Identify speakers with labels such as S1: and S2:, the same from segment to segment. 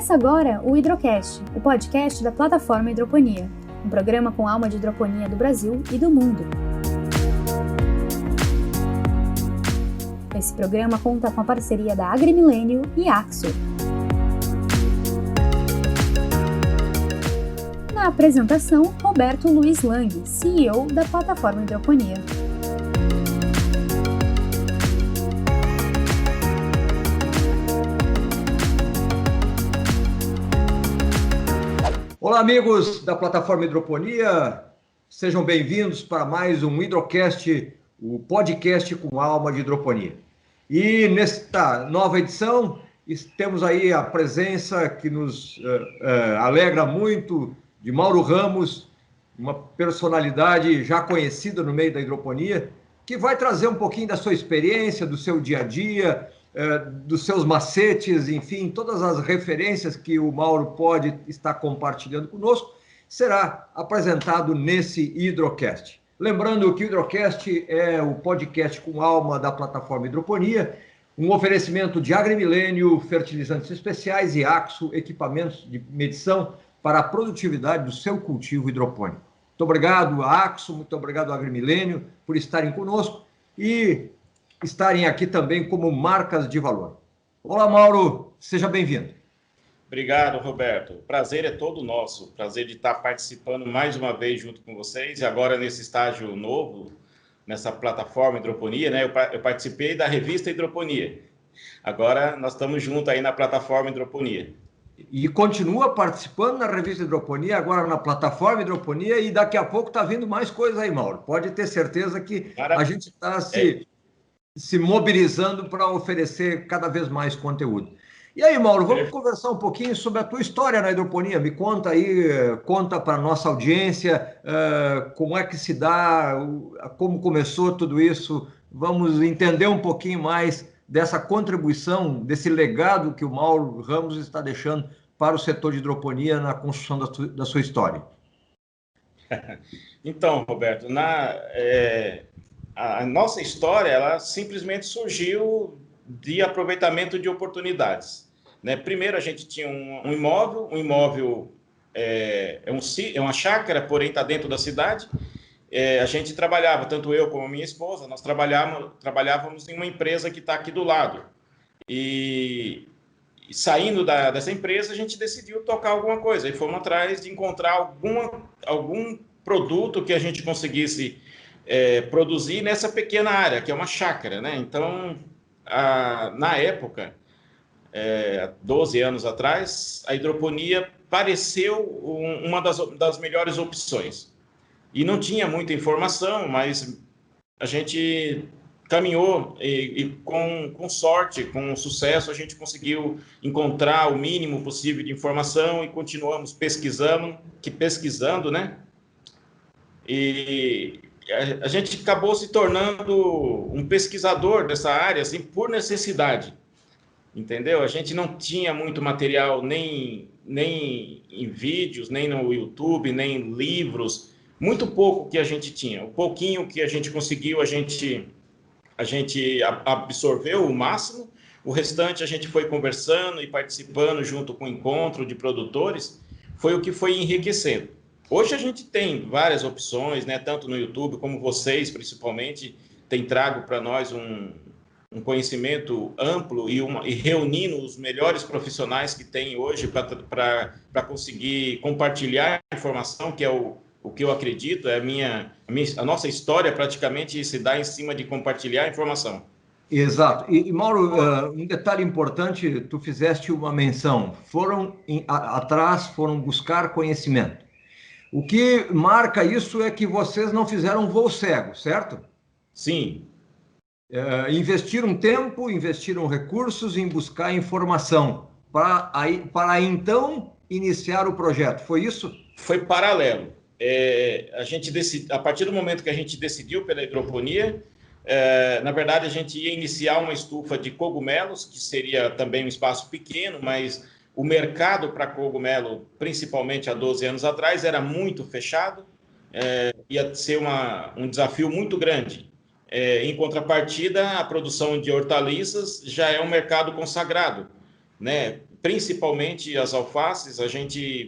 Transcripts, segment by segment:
S1: Começa agora o Hidrocast, o podcast da plataforma Hidroponia, um programa com alma de hidroponia do Brasil e do mundo. Esse programa conta com a parceria da AgriMilênio e Axo. Na apresentação, Roberto Luiz Lang, CEO da plataforma Hidroponia.
S2: Olá, amigos da plataforma Hidroponia, sejam bem-vindos para mais um Hidrocast, o podcast com alma de hidroponia. E nesta nova edição, temos aí a presença que nos alegra muito de Mauro Ramos, uma personalidade já conhecida no meio da hidroponia, que vai trazer um pouquinho da sua experiência, do seu dia a dia, dos seus macetes, enfim, todas as referências que o Mauro pode estar compartilhando conosco, será apresentado nesse Hidrocast. Lembrando que o Hidrocast é o podcast com alma da plataforma Hidroponia, um oferecimento de AgriMilênio, fertilizantes especiais e Axo, equipamentos de medição para a produtividade do seu cultivo hidropônico. Muito obrigado, Axo, muito obrigado, AgriMilênio, por estarem conosco e estarem aqui também como marcas de valor. Olá, Mauro, seja bem-vindo.
S3: Obrigado, Roberto. O prazer é todo nosso. Prazer de estar participando mais uma vez junto com vocês e agora nesse estágio novo, nessa plataforma Hidroponia, né? Eu participei da revista Hidroponia. Agora nós estamos juntos aí na plataforma Hidroponia.
S2: E continua participando na revista Hidroponia, agora na plataforma Hidroponia, e daqui a pouco está vindo mais coisas aí, Mauro. Pode ter certeza que a gente está se mobilizando para oferecer cada vez mais conteúdo. E aí, Mauro, vamos conversar um pouquinho sobre a tua história na hidroponia. Me conta aí, conta para a nossa audiência como é que se dá, como começou tudo isso. Vamos entender um pouquinho mais dessa contribuição, desse legado que o Mauro Ramos está deixando para o setor de hidroponia na construção da sua história.
S3: Então, Roberto, a nossa história, ela simplesmente surgiu de aproveitamento de oportunidades, né? Primeiro, a gente tinha um imóvel é uma chácara, porém está dentro da cidade. A gente trabalhava, tanto eu como a minha esposa, nós trabalhávamos em uma empresa que está aqui do lado. E saindo dessa empresa, a gente decidiu tocar alguma coisa. E fomos atrás de encontrar algum produto que a gente conseguisse produzir nessa pequena área, que é uma chácara, né? Então, na época, 12 anos atrás, a hidroponia pareceu uma das melhores opções. E não tinha muita informação, mas a gente caminhou e com sorte, com sucesso, a gente conseguiu encontrar o mínimo possível de informação e continuamos pesquisando, né? E a gente acabou se tornando um pesquisador dessa área, assim, por necessidade, entendeu? A gente não tinha muito material, nem em vídeos, nem no YouTube, nem em livros, muito pouco que a gente tinha. O pouquinho que a gente conseguiu, a gente absorveu o máximo, o restante a gente foi conversando e participando junto com o encontro de produtores, foi o que foi enriquecendo. Hoje a gente tem várias opções, né? Tanto no YouTube como vocês, principalmente, têm trago para nós um conhecimento amplo e reunindo os melhores profissionais que tem hoje para conseguir compartilhar a informação, que é o que eu acredito, a nossa história praticamente se dá em cima de compartilhar a informação.
S2: Exato. E Mauro, um detalhe importante, tu fizeste uma menção, foram buscar conhecimento. O que marca isso é que vocês não fizeram voo cego, certo?
S3: Sim.
S2: Investiram tempo, investiram recursos em buscar informação para então iniciar o projeto, foi isso?
S3: Foi paralelo. A partir do momento que a gente decidiu pela hidroponia, na verdade a gente ia iniciar uma estufa de cogumelos, que seria também um espaço pequeno, mas o mercado para cogumelo, principalmente há 12 anos atrás, era muito fechado, ia ser um desafio muito grande. Em contrapartida, a produção de hortaliças já é um mercado consagrado, né? principalmente as alfaces,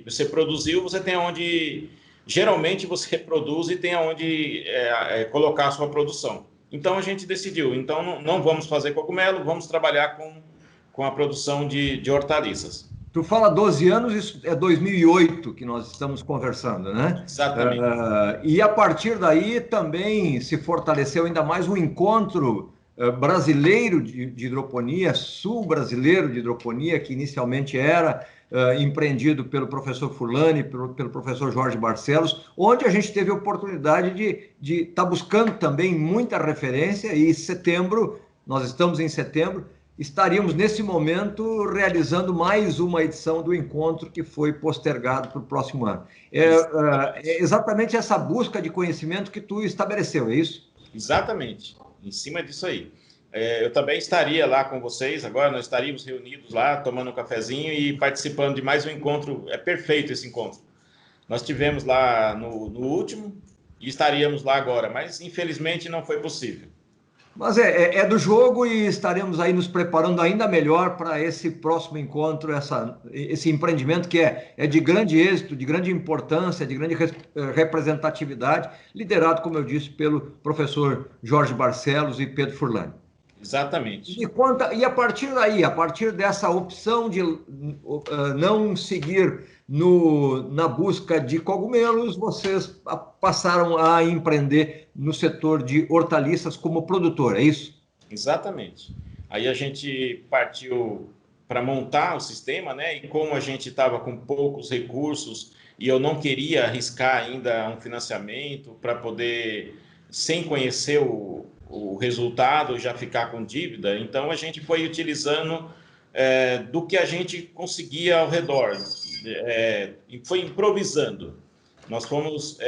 S3: você produziu, você tem onde, geralmente você produz e tem aonde colocar a sua produção. Então a gente decidiu, então não vamos fazer cogumelo, vamos trabalhar com a produção de hortaliças.
S2: Tu fala 12 anos, isso é 2008 que nós estamos conversando, né?
S3: Exatamente.
S2: E a partir daí também se fortaleceu ainda mais o encontro brasileiro de hidroponia, sul-brasileiro de hidroponia, que inicialmente era empreendido pelo professor Furlani, pelo professor Jorge Barcelos, onde a gente teve a oportunidade de estar buscando também muita referência, e em setembro, nós estamos em setembro, estaríamos nesse momento realizando mais uma edição do encontro que foi postergado para o próximo ano. É exatamente essa busca de conhecimento que tu estabeleceu, é isso?
S3: Exatamente, em cima disso aí. Eu também estaria lá com vocês agora, nós estaríamos reunidos lá, tomando um cafezinho e participando de mais um encontro. É perfeito esse encontro. Nós tivemos lá no último e estaríamos lá agora, mas infelizmente não foi possível.
S2: Mas é do jogo e estaremos aí nos preparando ainda melhor para esse próximo encontro, esse empreendimento que é de grande êxito, de grande importância, de grande representatividade, liderado, como eu disse, pelo professor Jorge Barcelos e Pedro Furlani.
S3: Exatamente.
S2: E a partir daí, a partir dessa opção de não seguir na busca de cogumelos, vocês passaram a empreender no setor de hortaliças como produtor, é isso?
S3: Exatamente. Aí a gente partiu para montar o sistema, né? E como a gente estava com poucos recursos e eu não queria arriscar ainda um financiamento para poder, sem conhecer o resultado, já ficar com dívida, então a gente foi utilizando do que a gente conseguia ao redor, e foi improvisando. Nós fomos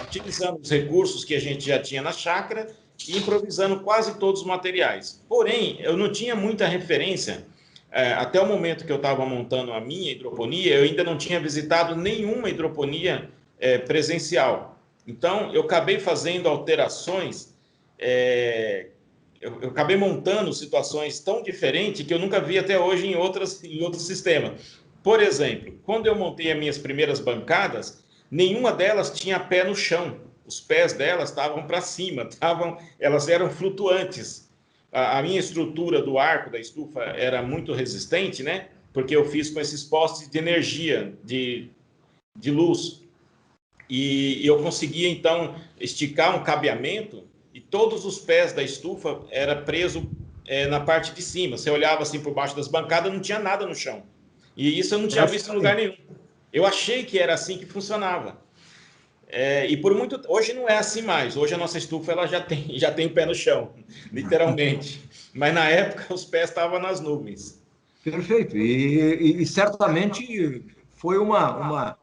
S3: utilizando os recursos que a gente já tinha na chácara e improvisando quase todos os materiais. Porém, eu não tinha muita referência. Até o momento que eu estava montando a minha hidroponia, eu ainda não tinha visitado nenhuma hidroponia presencial. Então, eu acabei fazendo alterações, eu acabei montando situações tão diferentes que eu nunca vi até hoje em outros sistemas. Por exemplo, quando eu montei as minhas primeiras bancadas, nenhuma delas tinha pé no chão. Os pés delas estavam para cima, elas eram flutuantes. A minha estrutura do arco da estufa era muito resistente, né? Porque eu fiz com esses postes de energia, de luz. E eu conseguia, então, esticar um cabeamento e todos os pés da estufa eram presos na parte de cima. Você olhava assim por baixo das bancadas, não tinha nada no chão. E isso eu não tinha visto em lugar nenhum. Eu achei que era assim que funcionava. Hoje não é assim mais. Hoje a nossa estufa ela já tem o pé no chão, literalmente. Mas na época os pés estavam nas nuvens.
S2: Perfeito. E certamente foi uma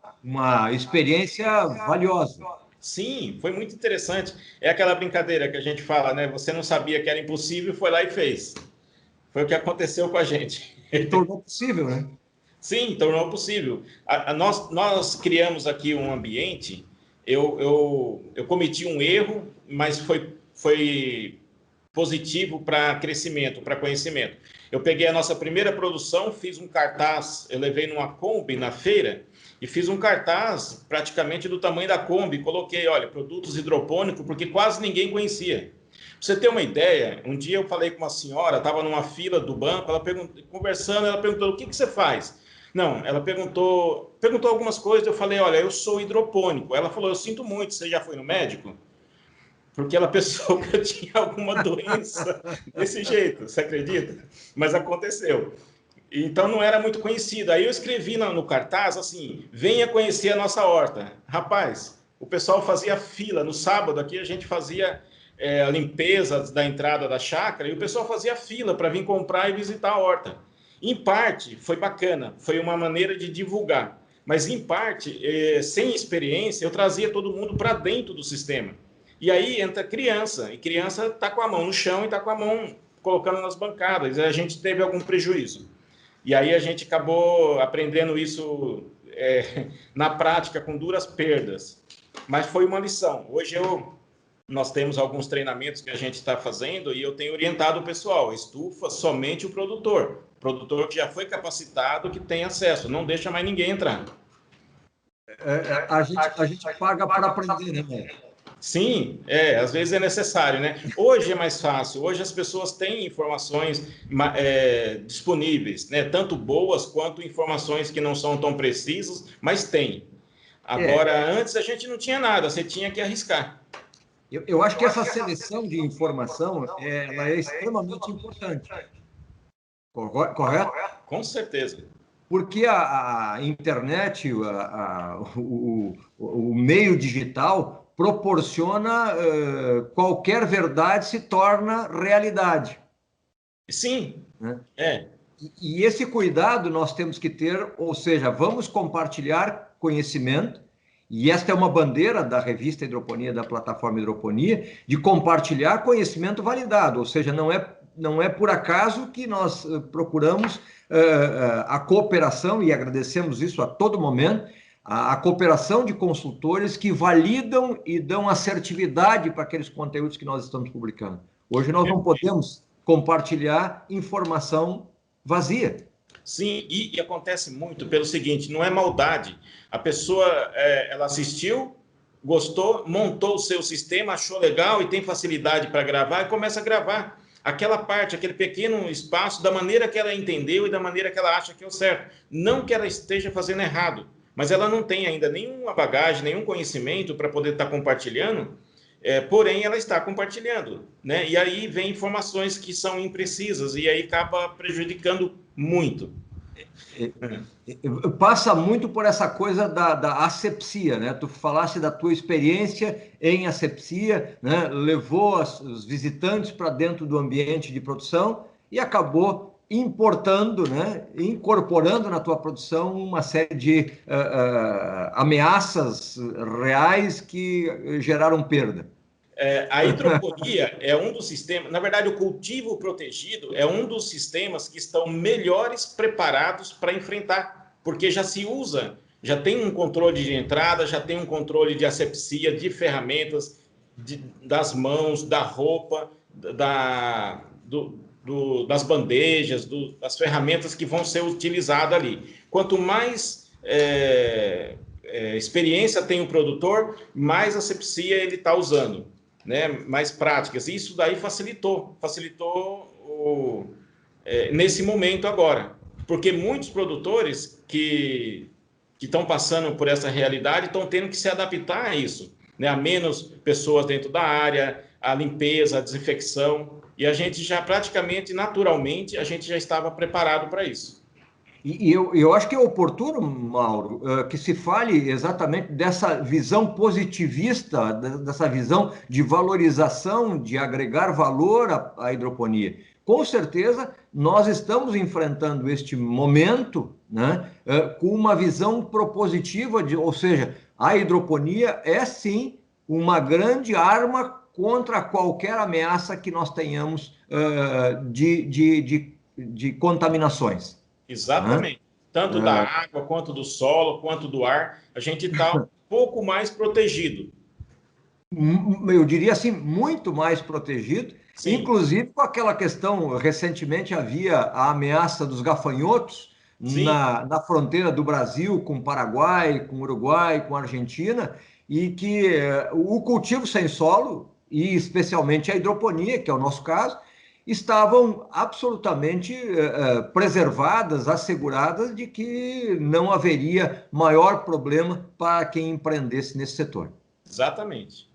S2: experiência valiosa.
S3: Sim, foi muito interessante. É aquela brincadeira que a gente fala, né? Você não sabia que era impossível, foi lá e fez. Foi o que aconteceu com a gente.
S2: Tornou possível, né?
S3: Sim, tornou possível. Nós criamos aqui um ambiente. Eu cometi um erro, mas foi positivo para crescimento, para conhecimento. Eu peguei a nossa primeira produção, fiz um cartaz, eu levei numa Kombi na feira e fiz um cartaz praticamente do tamanho da Kombi. Coloquei, olha, produtos hidropônicos, porque quase ninguém conhecia. Pra você ter uma ideia, um dia eu falei com uma senhora, estava numa fila do banco, conversando, ela perguntou, o que você faz? Não, ela perguntou algumas coisas, eu falei, olha, eu sou hidropônico. Ela falou, eu sinto muito, você já foi no médico? Porque ela pensou que eu tinha alguma doença desse jeito, você acredita? Mas aconteceu. Então não era muito conhecido. Aí eu escrevi no cartaz assim, venha conhecer a nossa horta. Rapaz, o pessoal fazia fila. No sábado aqui a gente fazia a limpeza da entrada da chácara e o pessoal fazia fila para vir comprar e visitar a horta. Em parte, foi bacana, foi uma maneira de divulgar. Mas, em parte, sem experiência, eu trazia todo mundo para dentro do sistema. E aí entra criança, e criança está com a mão no chão e está com a mão colocando nas bancadas. E a gente teve algum prejuízo. E aí a gente acabou aprendendo isso na prática, com duras perdas. Mas foi uma lição. Hoje nós temos alguns treinamentos que a gente está fazendo e eu tenho orientado o pessoal, estufa somente o produtor que já foi capacitado, que tem acesso, não deixa mais ninguém entrar.
S2: A gente paga para aprender, né?
S3: Sim, às vezes é necessário, né? Hoje é mais fácil, hoje as pessoas têm informações disponíveis, né? Tanto boas quanto informações que não são tão precisas, mas tem. Agora, antes a gente não tinha nada, você tinha que arriscar.
S2: Eu acho que essa seleção de informação ela é extremamente importante. Correto?
S3: Com certeza.
S2: Porque a internet, o meio digital, proporciona qualquer verdade se torna realidade.
S3: Sim,
S2: né? E esse cuidado nós temos que ter, ou seja, vamos compartilhar conhecimento, e esta é uma bandeira da revista Hidroponia, da plataforma Hidroponia, de compartilhar conhecimento validado, ou seja, não é por acaso que nós procuramos a cooperação, e agradecemos isso a todo momento, a cooperação de consultores que validam e dão assertividade para aqueles conteúdos que nós estamos publicando. Hoje nós não podemos compartilhar informação vazia.
S3: Sim, e acontece muito pelo seguinte, não é maldade. A pessoa, ela assistiu, gostou, montou o seu sistema, achou legal e tem facilidade para gravar e começa a gravar aquela parte, aquele pequeno espaço, da maneira que ela entendeu e da maneira que ela acha que é o certo. Não que ela esteja fazendo errado, mas ela não tem ainda nenhuma bagagem, nenhum conhecimento para poder estar compartilhando, porém ela está compartilhando, né? E aí vem informações que são imprecisas e aí acaba prejudicando muito.
S2: Passa muito por essa coisa da asepsia, né? Tu falaste da tua experiência em asepsia, né? Levou os visitantes para dentro do ambiente de produção e acabou importando, né? Incorporando na tua produção uma série de ameaças reais que geraram perda.
S3: A hidroponia é um dos sistemas, na verdade, o cultivo protegido é um dos sistemas que estão melhores preparados para enfrentar, porque já se usa, já tem um controle de entrada, já tem um controle de asepsia, de ferramentas, das mãos, da roupa, das bandejas, das ferramentas que vão ser utilizadas ali. Quanto mais experiência tem o produtor, mais asepsia ele está usando, né? Mais práticas. E isso daí facilitou nesse momento agora. Porque muitos produtores que estão passando por essa realidade estão tendo que se adaptar a isso, né? A menos pessoas dentro da área, a limpeza, a desinfecção. E a gente já praticamente, naturalmente, a gente já estava preparado para isso.
S2: E eu acho que é oportuno, Mauro, que se fale exatamente dessa visão positivista, dessa visão de valorização, de agregar valor à hidroponia. Com certeza, nós estamos enfrentando este momento, né, com uma visão propositiva, ou seja, a hidroponia é sim uma grande arma contra qualquer ameaça que nós tenhamos de contaminações.
S3: Exatamente. Tanto da água, quanto do solo, quanto do ar, a gente está um pouco mais protegido.
S2: Eu diria assim, muito mais protegido. Sim. Inclusive com aquela questão, recentemente havia a ameaça dos gafanhotos na fronteira do Brasil com o Paraguai, com o Uruguai, com a Argentina, e que o cultivo sem solo, e especialmente a hidroponia, que é o nosso caso, estavam absolutamente preservadas, asseguradas de que não haveria maior problema para quem empreendesse nesse setor.
S3: Exatamente.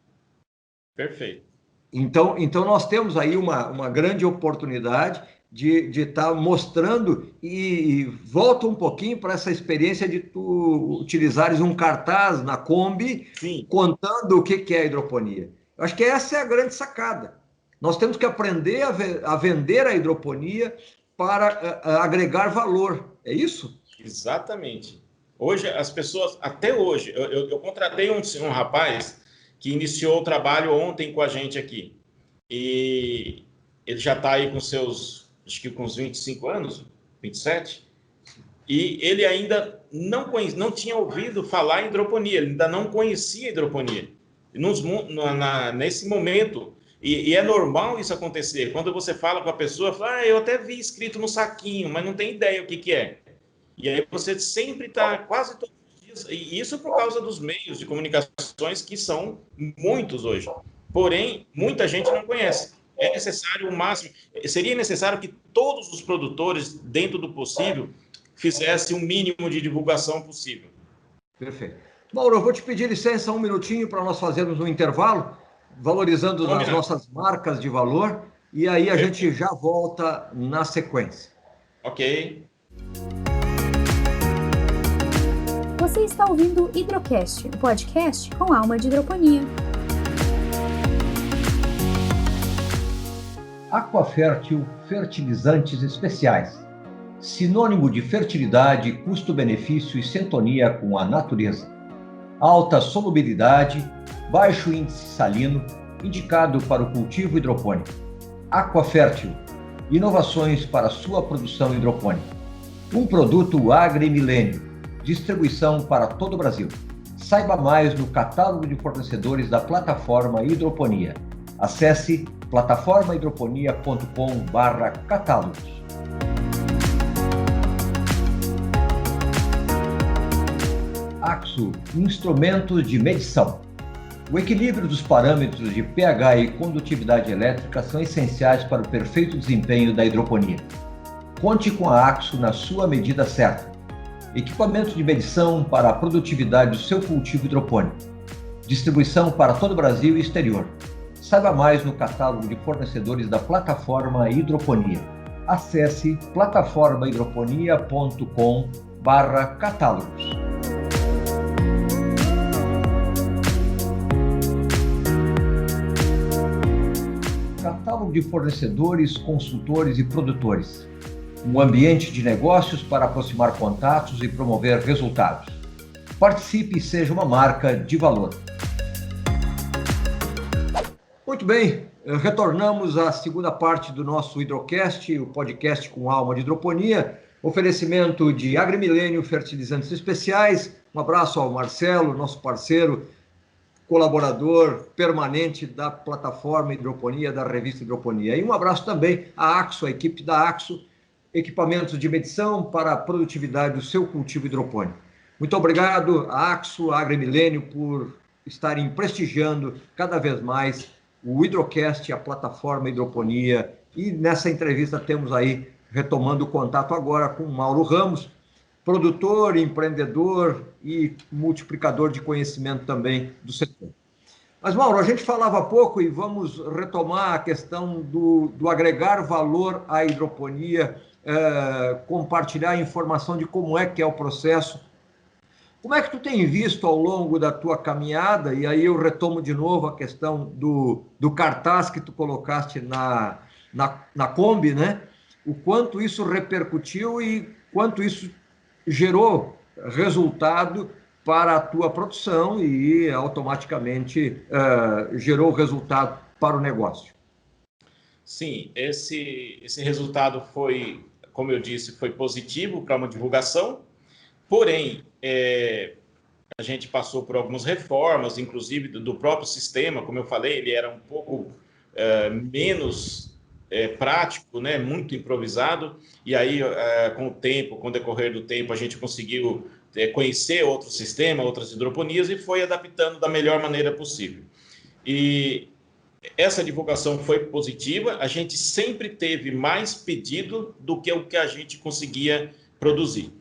S3: Perfeito.
S2: Então nós temos aí uma grande oportunidade de estar mostrando e volta um pouquinho para essa experiência de tu utilizares um cartaz na Kombi, contando o que é a hidroponia. Eu acho que essa é a grande sacada. Nós temos que aprender a vender a hidroponia para agregar valor. É isso?
S3: Exatamente. Hoje, as pessoas, até hoje, eu contratei um rapaz que iniciou o trabalho ontem com a gente aqui. E ele já está aí com seus, acho que com uns 25 anos, 27. E ele ainda não tinha ouvido falar em hidroponia, ele ainda não conhecia a hidroponia. nesse momento. E é normal isso acontecer. Quando você fala com a pessoa, fala, eu até vi escrito no saquinho, mas não tem ideia o que é. E aí você sempre está quase todos os dias, e isso por causa dos meios de comunicações que são muitos hoje. Porém, muita gente não conhece. É necessário o máximo, seria necessário que todos os produtores, dentro do possível, fizessem o mínimo de divulgação possível.
S2: Perfeito. Mauro, eu vou te pedir licença um minutinho para nós fazermos um intervalo, valorizando as nossas marcas de valor, e aí a gente já volta na sequência.
S3: Ok.
S1: Você está ouvindo o Hidrocast, o podcast com alma de hidroponia.
S2: Aquafértil Fertilizantes Especiais. Sinônimo de fertilidade, custo-benefício e sintonia com a natureza. Alta solubilidade, baixo índice salino, indicado para o cultivo hidropônico. Aquafértil. Inovações para sua produção hidropônica. Um produto AgriMilênio. Distribuição para todo o Brasil. Saiba mais no catálogo de fornecedores da plataforma Hidroponia. Acesse plataformahidroponia.com/catálogos. AXO, instrumentos de medição. O equilíbrio dos parâmetros de pH e condutividade elétrica são essenciais para o perfeito desempenho da hidroponia. Conte com a AXO na sua medida certa. Equipamento de medição para a produtividade do seu cultivo hidropônico. Distribuição para todo o Brasil e exterior. Saiba mais no catálogo de fornecedores da plataforma Hidroponia. Acesse plataformahidroponia.com/catálogos. Catálogo de fornecedores, consultores e produtores. Um ambiente de negócios para aproximar contatos e promover resultados. Participe e seja uma marca de valor. Muito bem, retornamos à segunda parte do nosso Hidrocast, o podcast com alma de hidroponia, oferecimento de AgriMilênio Fertilizantes Especiais. Um abraço ao Marcelo, nosso parceiro, colaborador permanente da plataforma Hidroponia, da revista Hidroponia. E um abraço também à AXO, a equipe da AXO, equipamentos de medição para a produtividade do seu cultivo hidropônico. Muito obrigado à AXO, à AgriMilênio, por estarem prestigiando cada vez mais o Hidrocast, a plataforma Hidroponia. E nessa entrevista temos aí, retomando o contato agora com o Mauro Ramos, produtor, empreendedor e multiplicador de conhecimento também do setor. Mas, Mauro, a gente falava há pouco e vamos retomar a questão do agregar valor à hidroponia, compartilhar a informação de como é que é o processo. Como é que tu tem visto ao longo da tua caminhada, e aí eu retomo de novo a questão do cartaz que tu colocaste na Kombi, né? O quanto isso repercutiu e quanto isso gerou resultado para a tua produção e automaticamente gerou resultado para o negócio.
S3: Sim, esse resultado foi, como eu disse, foi positivo para uma divulgação, porém, a gente passou por algumas reformas, inclusive do próprio sistema, como eu falei, ele era um pouco menos prático, né, muito improvisado, e aí com o tempo, com o decorrer do tempo, a gente conseguiu conhecer outro sistema, outras hidroponias, e foi adaptando da melhor maneira possível. E essa divulgação foi positiva, a gente sempre teve mais pedido do que o que a gente conseguia produzir.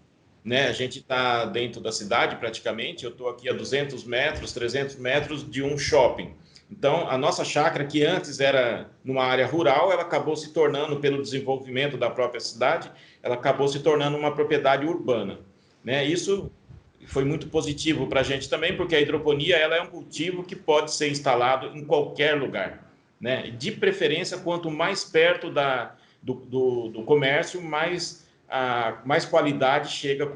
S3: Né? A gente está dentro da cidade praticamente, eu estou aqui a 200 metros, 300 metros de um shopping. Então, a nossa chácara, que antes era numa área rural, ela acabou se tornando, pelo desenvolvimento da própria cidade, ela acabou se tornando uma propriedade urbana. Né? Isso foi muito positivo para a gente também, porque a hidroponia ela é um cultivo que pode ser instalado em qualquer lugar. Né? De preferência, quanto mais perto do comércio, mais qualidade chega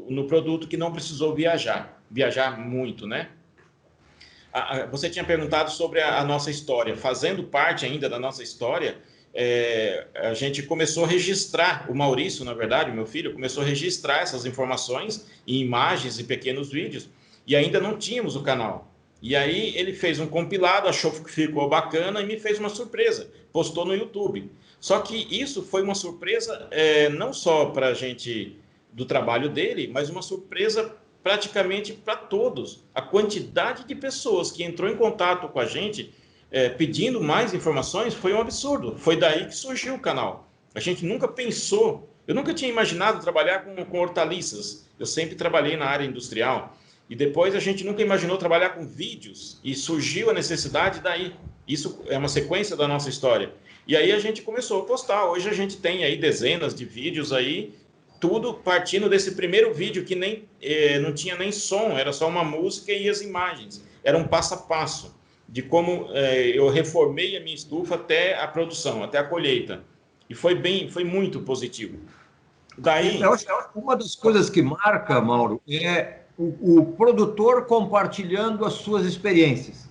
S3: no produto que não precisou viajar muito, né? Você tinha perguntado sobre a nossa história. Fazendo parte ainda da nossa história, a gente começou a registrar, o Maurício, na verdade, o meu filho, começou a registrar essas informações em imagens e pequenos vídeos, e ainda não tínhamos o canal. E aí ele fez um compilado, achou que ficou bacana e me fez uma surpresa, postou no YouTube. Só que isso foi uma surpresa não só para a gente do trabalho dele, mas uma surpresa praticamente para todos. A quantidade de pessoas que entrou em contato com a gente pedindo mais informações foi um absurdo. Foi daí que surgiu o canal. A gente nunca pensou, eu nunca tinha imaginado trabalhar com hortaliças. Eu sempre trabalhei na área industrial. E depois a gente nunca imaginou trabalhar com vídeos e surgiu a necessidade daí. Isso é uma sequência da nossa história. E aí a gente começou a postar. Hoje a gente tem aí dezenas de vídeos aí, tudo partindo desse primeiro vídeo que nem não tinha nem som, era só uma música e as imagens. Era um passo a passo de como eu reformei a minha estufa até a produção, até a colheita. E foi muito positivo. Daí...
S2: Eu acho que uma das coisas que marca, Mauro, é o produtor compartilhando as suas experiências,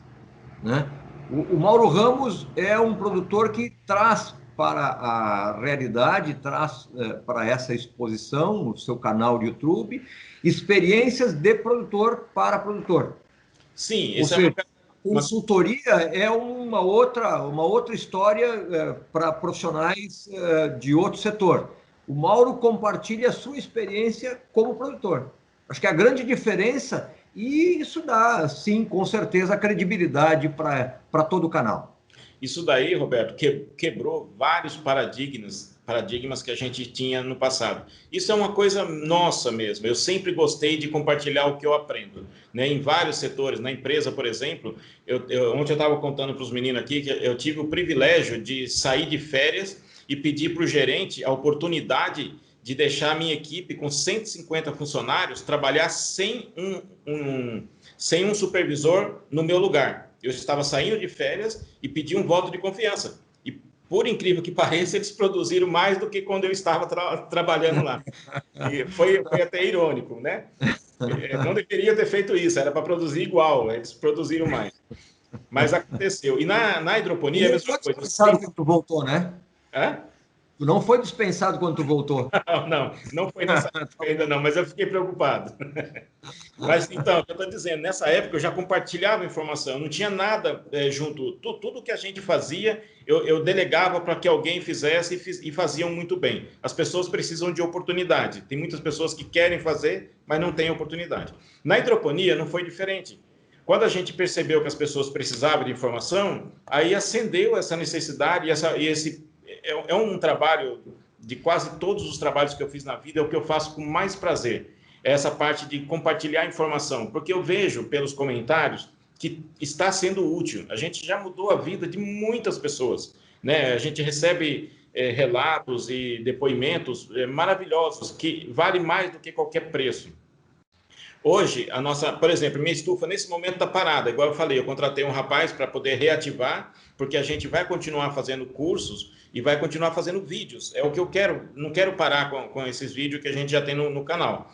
S2: né? O Mauro Ramos é um produtor que traz para a realidade, traz para essa exposição, no seu canal de YouTube, experiências de produtor para produtor.
S3: Sim,
S2: ou seja, consultoria é uma outra história para profissionais de outro setor. O Mauro compartilha a sua experiência como produtor. Acho que a grande diferença, e isso dá, sim, com certeza, credibilidade para todo o canal.
S3: Isso daí, Roberto, quebrou vários paradigmas que a gente tinha no passado. Isso é uma coisa nossa mesmo. Eu sempre gostei de compartilhar o que eu aprendo, né? Em vários setores. Na empresa, por exemplo, ontem eu estava contando para os meninos aqui que eu tive o privilégio de sair de férias e pedir para o gerente a oportunidade de deixar a minha equipe com 150 funcionários trabalhar sem um supervisor no meu lugar. Eu estava saindo de férias e pedi um voto de confiança. E, por incrível que pareça, eles produziram mais do que quando eu estava trabalhando lá. E foi até irônico, né? Não deveria ter feito isso, era para produzir igual, eles produziram mais. Mas aconteceu. E na hidroponia, é a mesma coisa.
S2: Sabe que tu voltou, né?
S3: Hã?
S2: Tu não foi dispensado quando tu voltou.
S3: Não foi nessa época ainda não, mas eu fiquei preocupado. Mas então, o que eu estou dizendo, nessa época eu já compartilhava informação, não tinha nada junto, tudo que a gente fazia, eu delegava para que alguém fizesse e faziam muito bem. As pessoas precisam de oportunidade, tem muitas pessoas que querem fazer, mas não têm oportunidade. Na hidroponia não foi diferente. Quando a gente percebeu que as pessoas precisavam de informação, aí acendeu essa necessidade e esse é um trabalho de quase todos os trabalhos que eu fiz na vida, é o que eu faço com mais prazer. É essa parte de compartilhar informação, porque eu vejo pelos comentários que está sendo útil. A gente já mudou a vida de muitas pessoas, né? A gente recebe relatos e depoimentos maravilhosos, que vale mais do que qualquer preço. Hoje, por exemplo, minha estufa nesse momento está parada. Igual eu falei, eu contratei um rapaz para poder reativar, porque a gente vai continuar fazendo cursos e vai continuar fazendo vídeos. É o que eu quero, não quero parar com esses vídeos que a gente já tem no canal.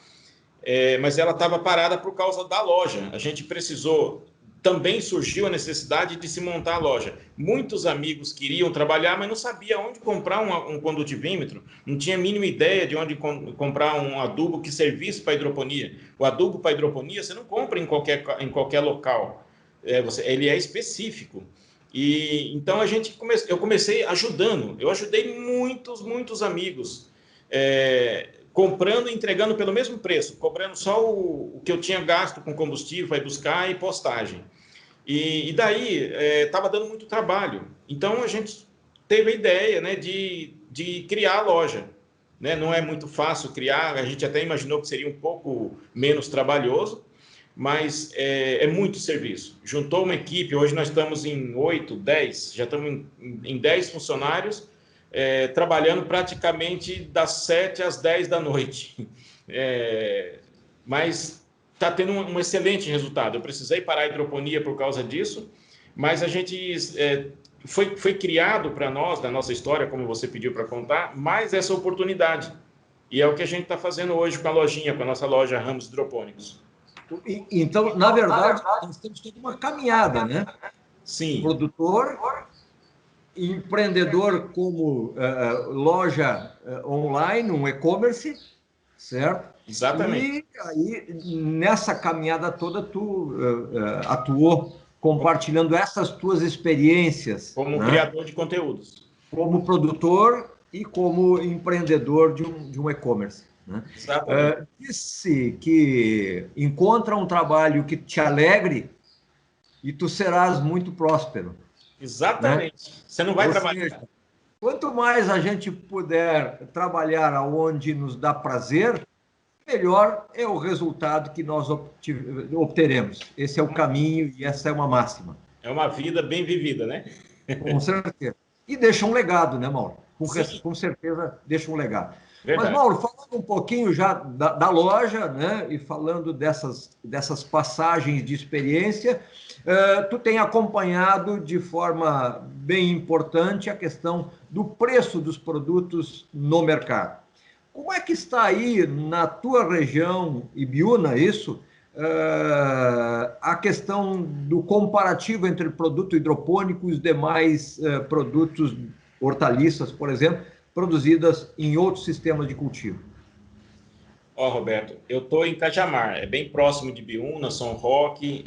S3: Mas ela estava parada por causa da loja. A gente precisou, também surgiu a necessidade de se montar a loja. Muitos amigos queriam trabalhar, mas não sabia onde comprar um condutivímetro, não tinha a mínima ideia de onde comprar um adubo que servisse para hidroponia. O adubo para hidroponia você não compra em qualquer local, ele é específico. E então eu comecei ajudando, eu ajudei muitos amigos, comprando e entregando pelo mesmo preço, cobrando só o que eu tinha gasto com combustível, vai buscar e postagem. E daí estava dando muito trabalho. Então a gente teve a ideia, né, de criar a loja. Né? Não é muito fácil criar, a gente até imaginou que seria um pouco menos trabalhoso, mas é muito serviço. Juntou uma equipe, hoje nós estamos em 8, 10, já estamos em 10 funcionários, trabalhando praticamente das 7 às 10 da noite. Mas está tendo um excelente resultado. Eu precisei parar a hidroponia por causa disso, mas a gente foi criado para nós, da nossa história, como você pediu para contar, mais essa oportunidade. E é o que a gente está fazendo hoje com a lojinha, com a nossa loja Ramos Hidropônicos.
S2: Então, na verdade, nós temos toda uma caminhada, né?
S3: Sim.
S2: Produtor, empreendedor como loja online, um e-commerce, certo?
S3: Exatamente.
S2: E aí, nessa caminhada toda, tu atuou compartilhando essas tuas experiências,
S3: Como
S2: né?
S3: criador de conteúdos.
S2: Como produtor e como empreendedor de um e-commerce, né?
S3: Exatamente.
S2: Disse que encontra um trabalho que te alegre e tu serás muito próspero, né?
S3: Exatamente. Você não vai
S2: Ou
S3: trabalhar.
S2: seja, quanto mais a gente puder trabalhar aonde nos dá prazer, melhor é o resultado que nós obteremos. Esse é o caminho e essa é uma máxima.
S3: É uma vida bem vivida, né?
S2: Com certeza. E deixa um legado, né, Mauro?
S3: Sim,
S2: Com certeza deixa um legado. Mas,
S3: verdade.
S2: Mauro, falando um pouquinho já da loja, né, e falando dessas passagens de experiência, tu tem acompanhado de forma bem importante a questão do preço dos produtos no mercado. Como é que está aí na tua região, Ibiúna, isso? A questão do comparativo entre produto hidropônico e os demais produtos, hortaliças, por exemplo, produzidas em outros sistemas de cultivo.
S3: Ó, Roberto, eu estou em Cajamar, é bem próximo de Biúna, São Roque,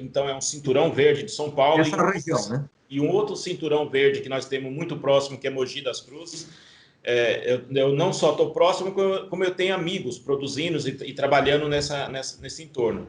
S3: então é um cinturão verde de São Paulo
S2: Essa região, né?
S3: e um outro cinturão verde que nós temos muito próximo, que é Mogi das Cruzes. Eu não só estou próximo, como eu tenho amigos produzindo e trabalhando nesse entorno.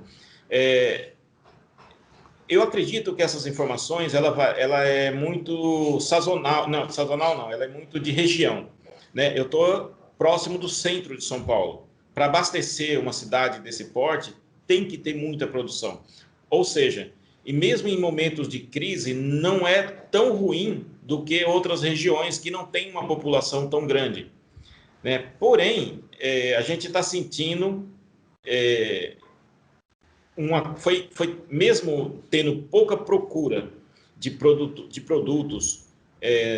S3: Eu acredito que essas informações ela é muito sazonal, não, ela é muito de região, né? Eu estou próximo do centro de São Paulo. Para abastecer uma cidade desse porte, tem que ter muita produção. Ou seja, e mesmo em momentos de crise, não é tão ruim do que outras regiões que não têm uma população tão grande, né? Porém, a gente está sentindo foi mesmo tendo pouca procura de produtos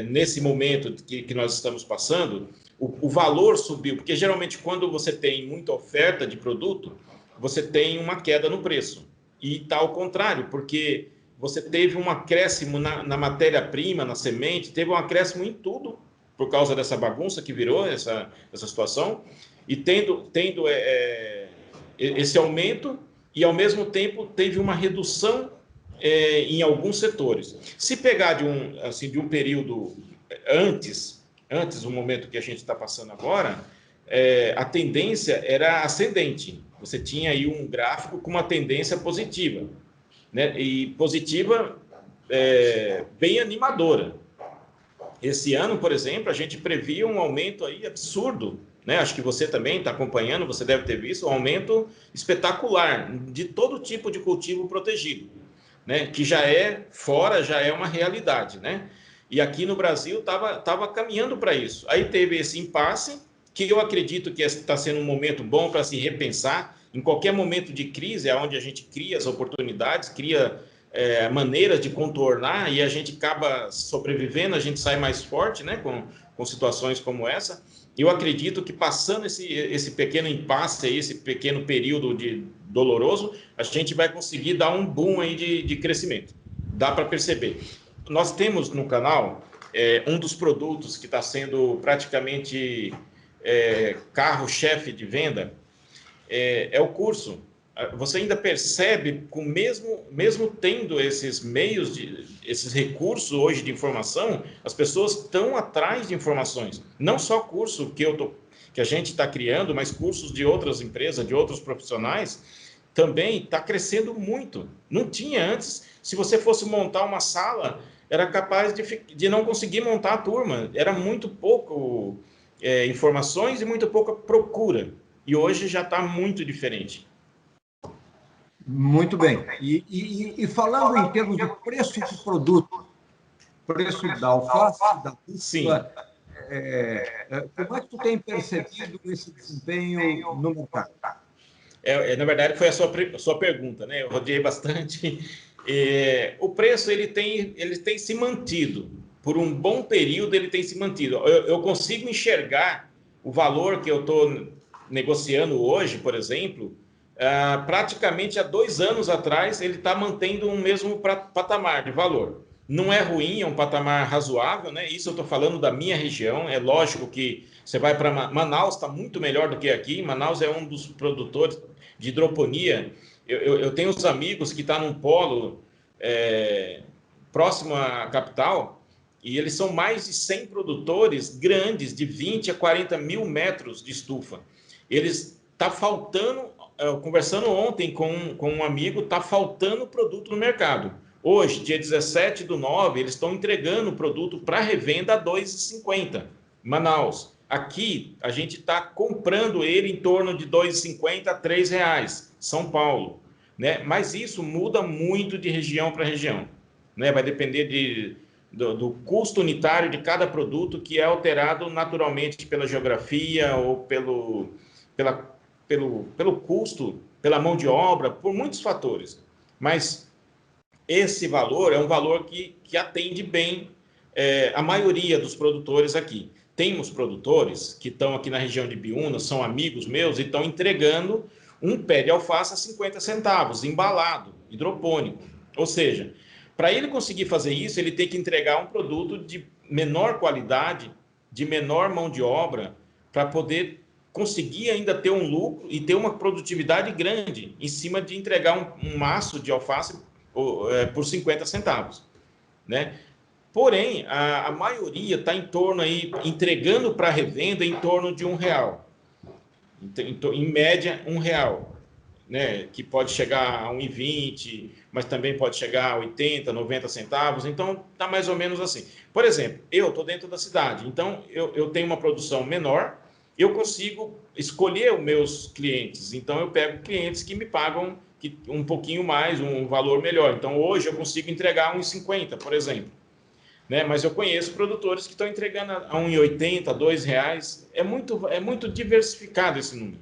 S3: nesse momento que nós estamos passando, o valor subiu, porque geralmente quando você tem muita oferta de produto, você tem uma queda no preço. E está ao contrário, porque você teve um acréscimo na matéria-prima, na semente, teve um acréscimo em tudo, por causa dessa bagunça que virou essa situação, e tendo esse aumento, e ao mesmo tempo teve uma redução em alguns setores. Se pegar de um período antes do momento que a gente está passando agora, a tendência era ascendente. Você tinha aí um gráfico com uma tendência positiva, né? E positiva bem animadora. Esse ano, por exemplo, a gente previa um aumento aí absurdo, né? Acho que você também está acompanhando, você deve ter visto um aumento espetacular de todo tipo de cultivo protegido, né? Que já é uma realidade, né? E aqui no Brasil estava caminhando para isso. Aí teve esse impasse, que eu acredito que está sendo um momento bom para se repensar. Em qualquer momento de crise, é onde a gente cria as oportunidades, cria maneiras de contornar e a gente acaba sobrevivendo, a gente sai mais forte, né, com situações como essa. Eu acredito que passando esse pequeno impasse, esse pequeno período doloroso, a gente vai conseguir dar um boom aí de crescimento. Dá para perceber. Nós temos no canal um dos produtos que está sendo praticamente carro-chefe de venda, é o curso. Você ainda percebe, mesmo tendo esses meios, esses recursos hoje de informação, as pessoas estão atrás de informações. Não só curso que a gente está criando, mas cursos de outras empresas, de outros profissionais, também está crescendo muito. Não tinha antes. Se você fosse montar uma sala, era capaz de não conseguir montar a turma. Era muito pouco informações e muito pouca procura. E hoje já está muito diferente.
S2: Muito bem. E falando em termos de preço de produto, preço da alface, da búfala, como é que tu tem percebido esse desempenho no mercado?
S3: Na verdade, foi a sua pergunta, né? Eu rodeei bastante. O preço ele tem se mantido. Por um bom período, ele tem se mantido. Eu consigo enxergar o valor que eu estou negociando hoje, por exemplo, praticamente há 2 anos atrás, ele está mantendo o mesmo patamar de valor. Não é ruim, é um patamar razoável, né? Isso eu estou falando da minha região. É lógico que você vai para Manaus, está muito melhor do que aqui. Manaus é um dos produtores de hidroponia. Eu tenho uns amigos que estão num polo próximo à capital, e eles são mais de 100 produtores grandes, de 20 a 40 mil metros de estufa. Eles tá faltando, conversando ontem com um amigo, tá faltando produto no mercado. Hoje, dia 17/9, eles estão entregando o produto para revenda a R$ 2,50, Manaus. Aqui, a gente está comprando ele em torno de R$ 2,50 a R$ 3, São Paulo. Né? Mas isso muda muito de região para região. Né? Vai depender do custo unitário de cada produto, que é alterado naturalmente pela geografia ou pelo custo, pela mão de obra, por muitos fatores. Mas esse valor é um valor que atende bem a maioria dos produtores aqui. Temos produtores que estão aqui na região de Biúna, são amigos meus, e estão entregando um pé de alface a 50 centavos, embalado, hidropônico. Ou seja, para ele conseguir fazer isso, ele tem que entregar um produto de menor qualidade, de menor mão de obra, para poder conseguir ainda ter um lucro e ter uma produtividade grande em cima de entregar um maço de alface por 50 centavos, né? Porém, a maioria está em torno aí, entregando para revenda em torno de R$ 1. Em média, R$ 1, né? Que pode chegar a 1,20, mas também pode chegar a 80, 90 centavos. Então, está mais ou menos assim. Por exemplo, eu estou dentro da cidade, então eu tenho uma produção menor, eu consigo escolher os meus clientes. Então, eu pego clientes que me pagam um pouquinho mais, um valor melhor. Então, hoje eu consigo entregar R$ 1,50, por exemplo. Né? Mas eu conheço produtores que estão entregando a R$ 1,80, R$ 2. É muito diversificado esse número.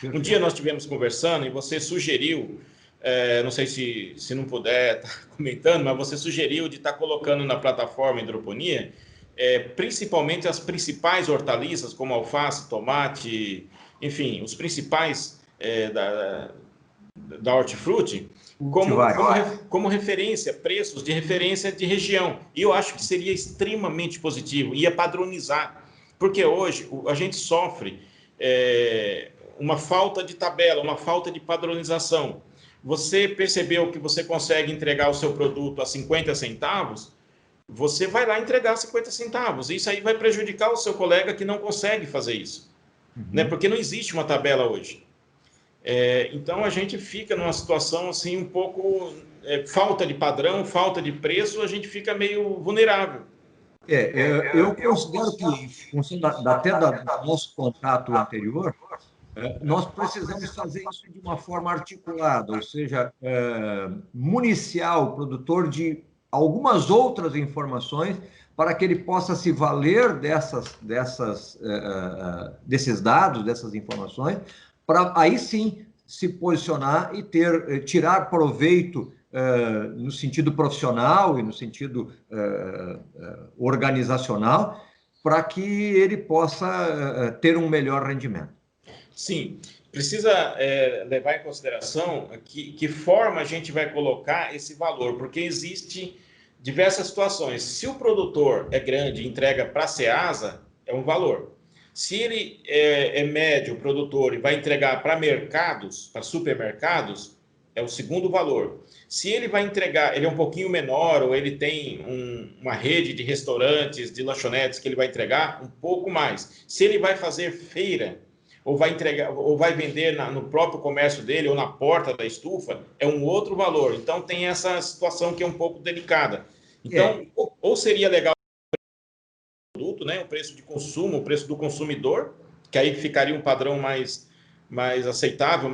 S3: Um dia nós estivemos conversando e você sugeriu, não sei se não puder estar comentando, mas você sugeriu de estar colocando na plataforma Hidroponia, principalmente as principais hortaliças, como alface, tomate, enfim, os principais da hortifruti, como referência, preços de referência de região. E eu acho que seria extremamente positivo, ia padronizar, porque hoje a gente sofre uma falta de tabela, uma falta de padronização. Você percebeu que você consegue entregar o seu produto a 50 centavos, você vai lá entregar 50 centavos. Isso aí vai prejudicar o seu colega que não consegue fazer isso. Né? Porque não existe uma tabela hoje. Então, a gente fica numa situação assim, um pouco falta de padrão, falta de preço, a gente fica meio vulnerável.
S2: Eu considero que, em função até do nosso contato anterior, nós precisamos fazer isso de uma forma articulada, ou seja, municiar o produtor de algumas outras informações para que ele possa se valer desses dados, dessas informações, para aí sim se posicionar e tirar proveito no sentido profissional e no sentido organizacional, para que ele possa ter um melhor rendimento.
S3: Sim, precisa levar em consideração que forma a gente vai colocar esse valor, porque existe diversas situações. Se o produtor é grande e entrega para a Ceasa, é um valor. Se ele é médio produtor e vai entregar para mercados, para supermercados, é o segundo valor. Se ele vai entregar, ele é um pouquinho menor, ou ele tem uma rede de restaurantes, de lanchonetes que ele vai entregar, um pouco mais. Se ele vai fazer feira, ou vai entregar, ou vai vender no próprio comércio dele, ou na porta da estufa, é um outro valor. Então tem essa situação que é um pouco delicada. Então, ou seria legal produto, né, o preço de consumo, o preço do consumidor, que aí ficaria um padrão mais aceitável,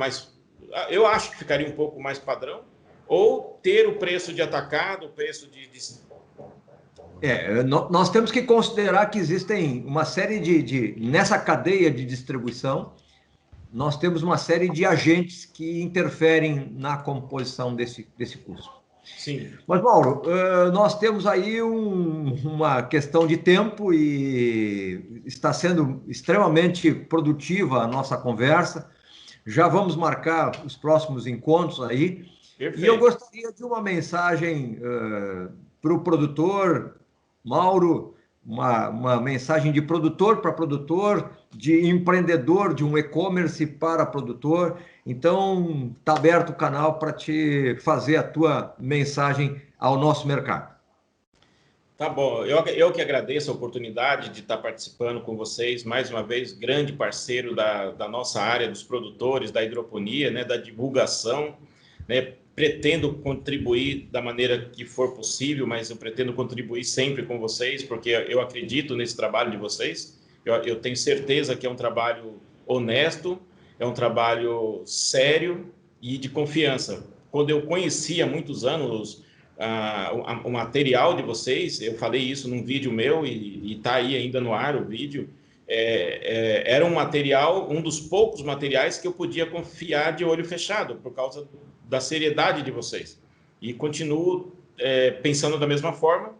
S3: eu acho que ficaria um pouco mais padrão, ou ter o preço de atacado, o preço de...
S2: Nós temos que considerar que existem uma série nessa cadeia de distribuição, nós temos uma série de agentes que interferem na composição desse custo.
S3: Sim.
S2: Mas, Mauro, nós temos aí uma questão de tempo e está sendo extremamente produtiva a nossa conversa. Já vamos marcar os próximos encontros aí.
S3: Perfeito.
S2: E eu gostaria de uma mensagem para o produtor, Mauro, uma mensagem de produtor para produtor, de empreendedor, de um e-commerce para produtor. Então, está aberto o canal para te fazer a tua mensagem ao nosso mercado.
S3: Tá bom, eu que agradeço a oportunidade de estar participando com vocês, mais uma vez, grande parceiro da nossa área, dos produtores, da hidroponia, né, da divulgação, né, pretendo contribuir da maneira que for possível, mas eu pretendo contribuir sempre com vocês, porque eu acredito nesse trabalho de vocês, eu tenho certeza que é um trabalho honesto, é um trabalho sério e de confiança. Quando eu conheci há muitos anos o material de vocês, eu falei isso num vídeo meu e está aí ainda no ar o vídeo, era um material, um dos poucos materiais que eu podia confiar de olho fechado, por causa da seriedade de vocês. E continuo pensando da mesma forma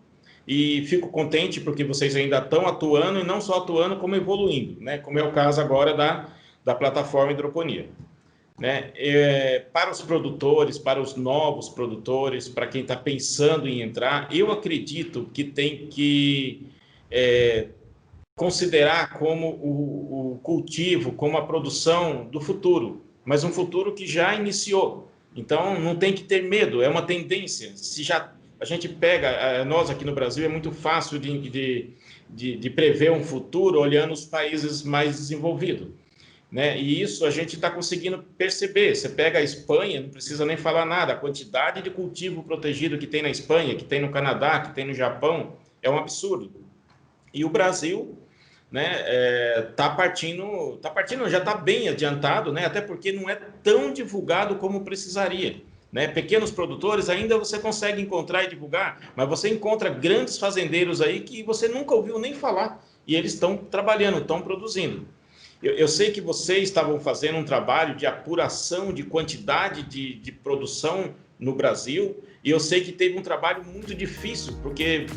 S3: e fico contente porque vocês ainda estão atuando, e não só atuando, como evoluindo, né? Como é o caso agora da plataforma Hidroponia. Né? Para os produtores, para os novos produtores, para quem está pensando em entrar, eu acredito que tem que considerar como o cultivo, como a produção do futuro, mas um futuro que já iniciou. Então, não tem que ter medo, é uma tendência. Se já a gente pega, nós aqui no Brasil, é muito fácil de prever um futuro olhando os países mais desenvolvidos. Né? E isso a gente está conseguindo perceber. Você pega a Espanha, não precisa nem falar nada, a quantidade de cultivo protegido que tem na Espanha, que tem no Canadá, que tem no Japão, é um absurdo. E o Brasil, né, já está bem adiantado, né, até porque não é tão divulgado como precisaria. Né? Pequenos produtores ainda você consegue encontrar e divulgar, mas você encontra grandes fazendeiros aí que você nunca ouviu nem falar, e eles estão trabalhando, estão produzindo. Eu sei que vocês estavam fazendo um trabalho de apuração de quantidade de produção no Brasil, e eu sei que teve um trabalho muito difícil, porque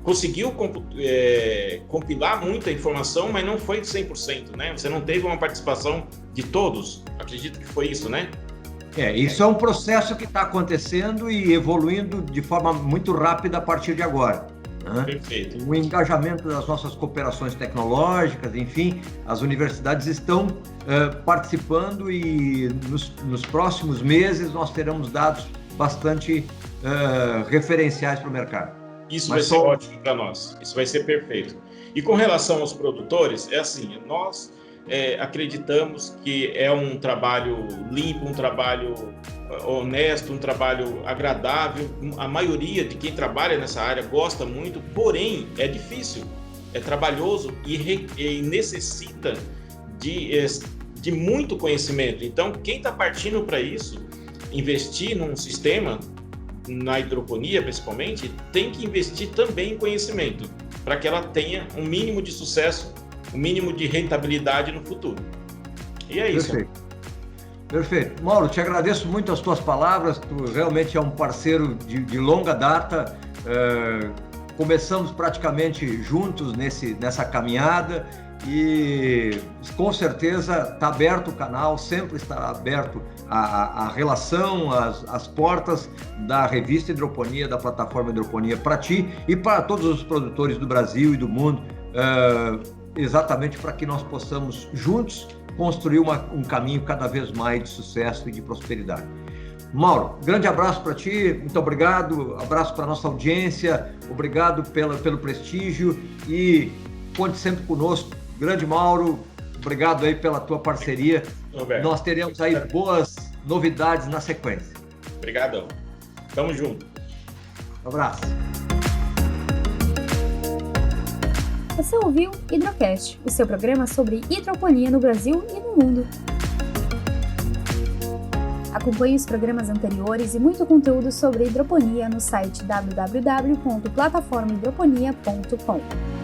S3: conseguiu compilar muita informação, mas não foi de 100%, né? Você não teve uma participação de todos, acredito que foi isso, né?
S2: Isso é um processo que está acontecendo e evoluindo de forma muito rápida a partir de agora.
S3: Perfeito.
S2: O engajamento das nossas cooperações tecnológicas, enfim, as universidades estão participando, e nos próximos meses nós teremos dados bastante referenciais para o mercado.
S3: Isso vai ser ótimo para nós, isso vai ser perfeito. E com relação aos produtores, nós acreditamos que é um trabalho limpo, um trabalho honesto, um trabalho agradável. A maioria de quem trabalha nessa área gosta muito, porém é difícil, é trabalhoso e necessita de muito conhecimento. Então, quem está partindo para isso, investir num sistema, na hidroponia principalmente, tem que investir também em conhecimento, para que ela tenha um mínimo de sucesso, um mínimo de rentabilidade no futuro. E é isso.
S2: Perfeito. Mauro, te agradeço muito as tuas palavras, tu realmente é um parceiro de longa data, começamos praticamente juntos nessa caminhada, e com certeza está aberto o canal, sempre estará aberto a relação, as portas da revista Hidroponia, da plataforma Hidroponia, para ti e para todos os produtores do Brasil e do mundo, exatamente para que nós possamos juntos construir um caminho cada vez mais de sucesso e de prosperidade. Mauro, grande abraço para ti, muito obrigado, abraço para a nossa audiência, obrigado pelo prestígio, e conte sempre conosco. Grande Mauro, obrigado aí pela tua parceria.
S3: Roberto,
S2: nós teremos aí boas novidades na sequência.
S3: Obrigadão, tamo junto.
S2: Um abraço.
S1: Você ouviu Hidrocast, o seu programa sobre hidroponia no Brasil e no mundo. Acompanhe os programas anteriores e muito conteúdo sobre hidroponia no site www.plataformahidroponia.com.